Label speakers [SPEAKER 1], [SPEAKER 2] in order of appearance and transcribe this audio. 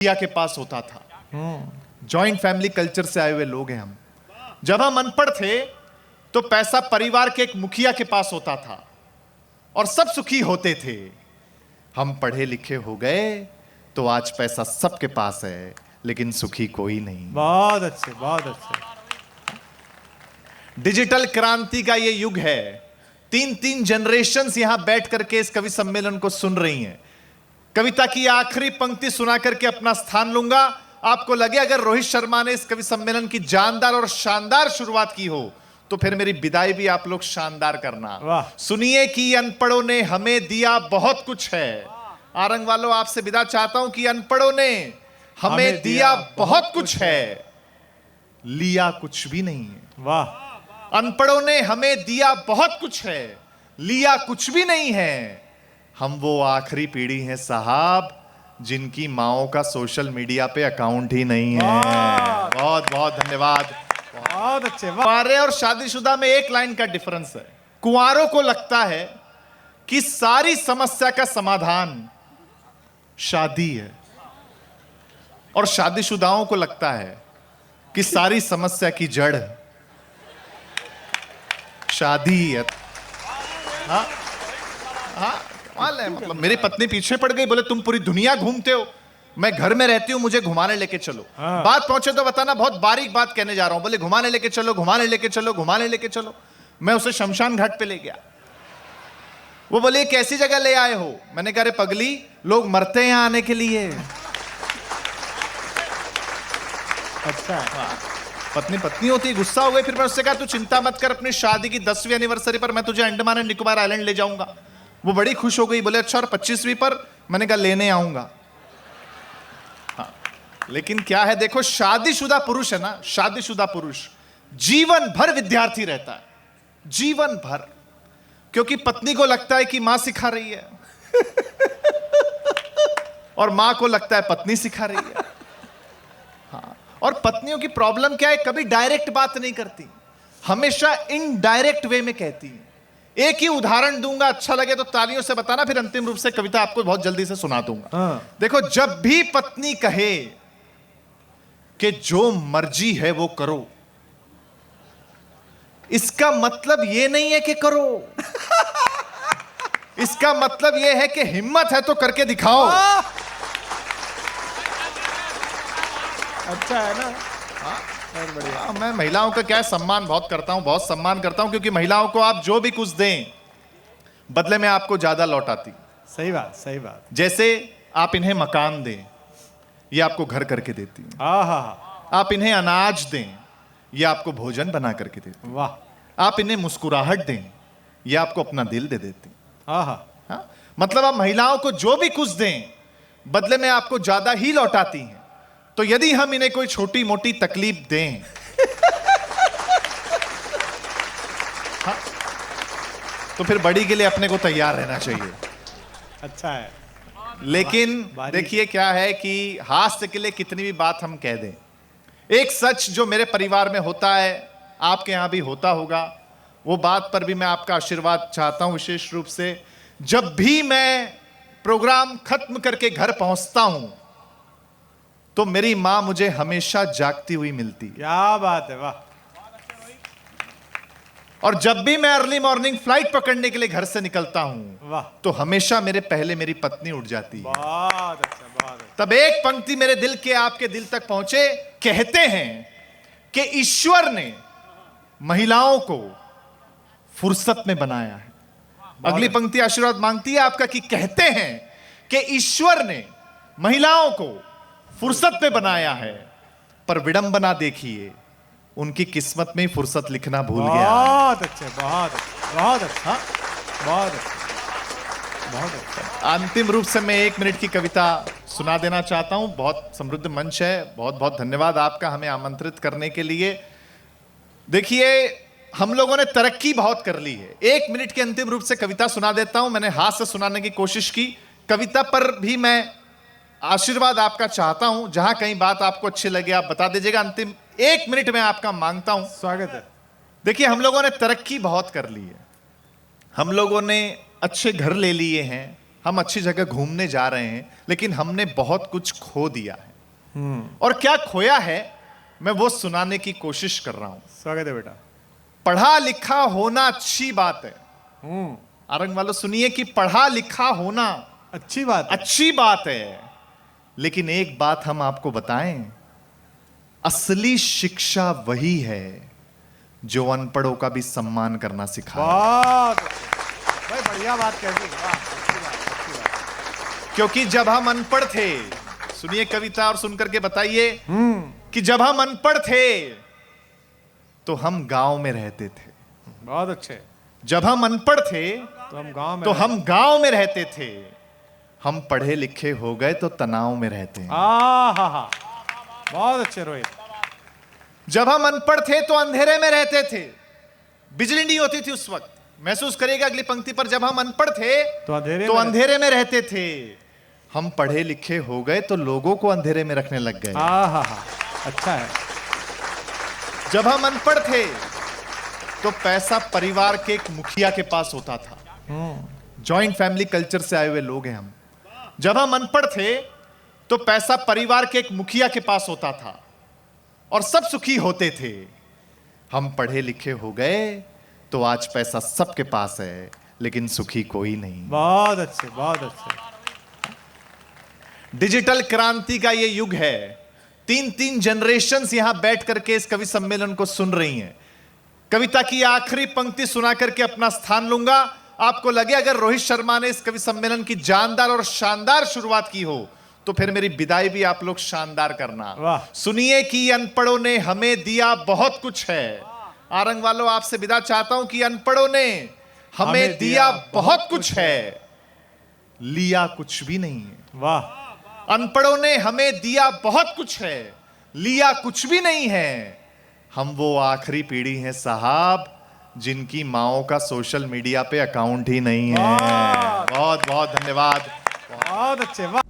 [SPEAKER 1] के पास होता था। जॉइंट फैमिली कल्चर से आए हुए लोग हैं हम। जब हम अनपढ़ थे तो पैसा परिवार के एक मुखिया के पास होता था और सब सुखी होते थे। हम पढ़े लिखे हो गए तो आज पैसा सबके पास है लेकिन सुखी कोई नहीं।
[SPEAKER 2] बहुत अच्छे, बहुत अच्छे।
[SPEAKER 1] डिजिटल क्रांति का ये युग है। तीन तीन जनरेशन्स यहां बैठ करके इस कवि सम्मेलन को सुन रही हैं। कविता की आखिरी पंक्ति सुना करके अपना स्थान लूंगा। आपको लगे अगर रोहित शर्मा ने इस कवि सम्मेलन की जानदार और शानदार शुरुआत की हो तो फिर मेरी विदाई भी आप लोग शानदार करना। सुनिए कि अनपढ़ों ने हमें दिया बहुत कुछ है। आरंग वालों, आपसे विदा चाहता हूं कि अनपढ़ों ने हमें दिया बहुत कुछ है, लिया कुछ भी नहीं है।
[SPEAKER 2] वाह।
[SPEAKER 1] अनपढ़ों ने हमें दिया बहुत कुछ है, लिया कुछ भी नहीं है। हम वो आखिरी पीढ़ी हैं साहब जिनकी माओं का सोशल मीडिया पे अकाउंट ही नहीं है। बहुत बहुत धन्यवाद।
[SPEAKER 2] बहुत अच्छे।
[SPEAKER 1] कुंवारे और शादीशुदा में एक लाइन का डिफरेंस है। कुंवारों को लगता है कि सारी समस्या का समाधान शादी है और शादीशुदाओं को लगता है कि सारी समस्या की जड़ शादी है। हाँ हाँ, मतलब मेरी पत्नी पीछे पड़ गई, बोले तुम पूरी दुनिया घूमते हो, मैं घर में रहती हूं, मुझे घुमाने लेके चलो। बात पहुंचे तो बताना, बहुत बारीक बात कहने जा रहा हूं। बोले घुमाने लेके चलो, घुमाने लेके चलो, घुमाने लेके चलो। मैं उसे शमशान घाट पे ले गया। वो बोले कैसी जगह ले आए हो? मैंने कहा रे पगली, लोग मरते हैं यहां आने के लिए।
[SPEAKER 2] अच्छा।
[SPEAKER 1] पत्नी पत्नी होती है, गुस्सा हो गई। फिर मैं उससे कहा तू चिंता मत कर, अपनी शादी की 10वीं एनिवर्सरी पर मैं तुझे अंडमान एंड निकोबार आइलैंड ले जाऊंगा। वो बड़ी खुश हो गई। बोले अच्छा, और 25वीं पर? मैंने कहा लेने आऊंगा। हाँ, लेकिन क्या है, देखो शादीशुदा पुरुष है ना, शादीशुदा पुरुष जीवन भर विद्यार्थी रहता है, जीवन भर। क्योंकि पत्नी को लगता है कि मां सिखा रही है और मां को लगता है पत्नी सिखा रही है। हाँ, और पत्नियों की प्रॉब्लम क्या है, कभी डायरेक्ट बात नहीं करती, हमेशा इनडायरेक्ट वे में कहती है। एक ही उदाहरण दूंगा, अच्छा लगे तो तालियों से बताना, फिर अंतिम रूप से कविता आपको बहुत जल्दी से सुना दूंगा। देखो, जब भी पत्नी कहे कि जो मर्जी है वो करो, इसका मतलब ये नहीं है कि करो, इसका मतलब ये है कि हिम्मत है तो करके दिखाओ।
[SPEAKER 2] अच्छा है ना?
[SPEAKER 1] बढ़िया। मैं महिलाओं का क्या सम्मान बहुत करता हूं, बहुत सम्मान करता हूं, क्योंकि महिलाओं को आप जो भी कुछ दें बदले में आपको ज्यादा लौटाती।
[SPEAKER 2] सही बात, सही बात।
[SPEAKER 1] जैसे आप इन्हें मकान दें, ये आपको घर करके देती। आप इन्हें अनाज दें, ये आपको भोजन बना करके देती।
[SPEAKER 2] वाह।
[SPEAKER 1] आप इन्हें मुस्कुराहट दें, ये आपको अपना दिल दे देती।
[SPEAKER 2] हाँ,
[SPEAKER 1] मतलब आप महिलाओं को जो भी कुछ दें बदले में आपको ज्यादा ही लौटाती हैं। तो यदि हम इन्हें कोई छोटी मोटी तकलीफ दें हाँ, तो फिर बड़ी के लिए अपने को तैयार रहना चाहिए।
[SPEAKER 2] अच्छा है।
[SPEAKER 1] लेकिन देखिए क्या है कि हास्य के लिए कितनी भी बात हम कह दें, एक सच जो मेरे परिवार में होता है, आपके यहां भी होता होगा, वो बात पर भी मैं आपका आशीर्वाद चाहता हूं विशेष रूप से। जब भी मैं प्रोग्राम खत्म करके घर पहुंचता हूं तो मेरी मां मुझे हमेशा जागती हुई मिलती है।
[SPEAKER 2] क्या बात है, वाह।
[SPEAKER 1] और जब भी मैं अर्ली मॉर्निंग फ्लाइट पकड़ने के लिए घर से निकलता हूं,
[SPEAKER 2] वाह,
[SPEAKER 1] तो हमेशा मेरे पहले मेरी पत्नी उठ जाती है।
[SPEAKER 2] बहुत अच्छा, बहुत अच्छा।
[SPEAKER 1] तब एक पंक्ति मेरे दिल के आपके दिल तक पहुंचे। कहते हैं कि ईश्वर ने महिलाओं को फुर्सत में बनाया है। अगली पंक्ति आशीर्वाद मांगती है आपका कि कहते हैं कि ईश्वर ने महिलाओं को फुर्सत में बनाया है, पर विडंबना देखिए, उनकी किस्मत में फुर्सत लिखना भूल गया।
[SPEAKER 2] बहुत अच्छे, बहुत बहुत अच्छा, बहुत अच्छा, बहुत अच्छा।
[SPEAKER 1] अंतिम रूप से मैं 1 मिनट की कविता सुना देना चाहता हूं। बहुत समृद्ध मंच है, बहुत बहुत धन्यवाद आपका हमें आमंत्रित करने के लिए। देखिए, हम लोगों ने तरक्की बहुत कर ली है। 1 मिनट के अंतिम रूप से कविता सुना देता हूं। मैंने हाथ से सुनाने की कोशिश की। कविता पर भी मैं आशीर्वाद आपका चाहता हूं। जहां कहीं बात आपको अच्छी लगे आप बता दीजिएगा। अंतिम 1 मिनट में आपका मांगता हूं।
[SPEAKER 2] स्वागत है।
[SPEAKER 1] देखिए, हम लोगों ने तरक्की बहुत कर ली है, हम लोगों ने अच्छे घर ले लिए हैं, हम अच्छी जगह घूमने जा रहे हैं, लेकिन हमने बहुत कुछ खो दिया है। और क्या खोया है मैं वो सुनाने की कोशिश कर रहा हूं।
[SPEAKER 2] स्वागत है बेटा।
[SPEAKER 1] पढ़ा लिखा होना अच्छी बात है।
[SPEAKER 2] हम्म,
[SPEAKER 1] आरंग वालों सुनिए कि पढ़ा लिखा होना
[SPEAKER 2] अच्छी बात है।
[SPEAKER 1] अच्छी बात है, लेकिन एक बात हम आपको बताएं, असली शिक्षा वही है जो अनपढ़ों का भी सम्मान करना सिखाए।
[SPEAKER 2] बहुत भाई बढ़िया बात कह दी। वाह, अच्छी बात, अच्छी बात।
[SPEAKER 1] क्योंकि जब हम अनपढ़ थे, सुनिए कविता और सुनकर के बताइए कि जब हम अनपढ़ थे तो हम गांव में रहते थे।
[SPEAKER 2] बहुत अच्छे।
[SPEAKER 1] जब हम अनपढ़ थे
[SPEAKER 2] तो हम गांव में
[SPEAKER 1] तो हम गांव में रहते थे। हम पढ़े लिखे हो गए तो तनाव में रहते हैं।
[SPEAKER 2] हा, बहुत अच्छे रोहित।
[SPEAKER 1] जब हम अनपढ़ थे तो अंधेरे में रहते थे, बिजली नहीं होती थी उस वक्त। महसूस करिएगा अगली पंक्ति पर, जब हम अनपढ़ थे
[SPEAKER 2] तो
[SPEAKER 1] अंधेरे में रहते थे। हम पढ़े लिखे हो गए तो लोगों को अंधेरे में रखने लग गए।
[SPEAKER 2] हा, अच्छा है।
[SPEAKER 1] जब हम अनपढ़ थे तो पैसा परिवार के एक मुखिया के पास होता था। जॉइंट फैमिली कल्चर से आए हुए लोग हैं हम। जब हम अनपढ़ थे तो पैसा परिवार के एक मुखिया के पास होता था और सब सुखी होते थे। हम पढ़े लिखे हो गए तो आज पैसा सबके पास है लेकिन सुखी कोई नहीं।
[SPEAKER 2] बहुत अच्छे, बहुत अच्छे।
[SPEAKER 1] डिजिटल क्रांति का ये युग है। तीन तीन जनरेशन्स यहां बैठ करके इस कवि सम्मेलन को सुन रही हैं। कविता की आखिरी पंक्ति सुना करके अपना स्थान लूंगा। आपको लगे अगर रोहित शर्मा ने इस कवि सम्मेलन की जानदार और शानदार शुरुआत की हो तो फिर मेरी विदाई भी आप लोग शानदार करना।
[SPEAKER 2] वाह।
[SPEAKER 1] सुनिए कि अनपढ़ों ने हमें दिया बहुत कुछ है। आरंग वालों आपसे विदा चाहता हूं कि अनपढ़ों ने हमें दिया बहुत कुछ है, लिया कुछ भी नहीं है।
[SPEAKER 2] वाह।
[SPEAKER 1] अनपढ़ों ने हमें दिया बहुत कुछ है, लिया कुछ भी नहीं है। हम वो आखिरी पीढ़ी हैं साहब जिनकी माओं का सोशल मीडिया पे अकाउंट ही नहीं है। बहुत बहुत धन्यवाद।
[SPEAKER 2] बहुत अच्छे। वाह।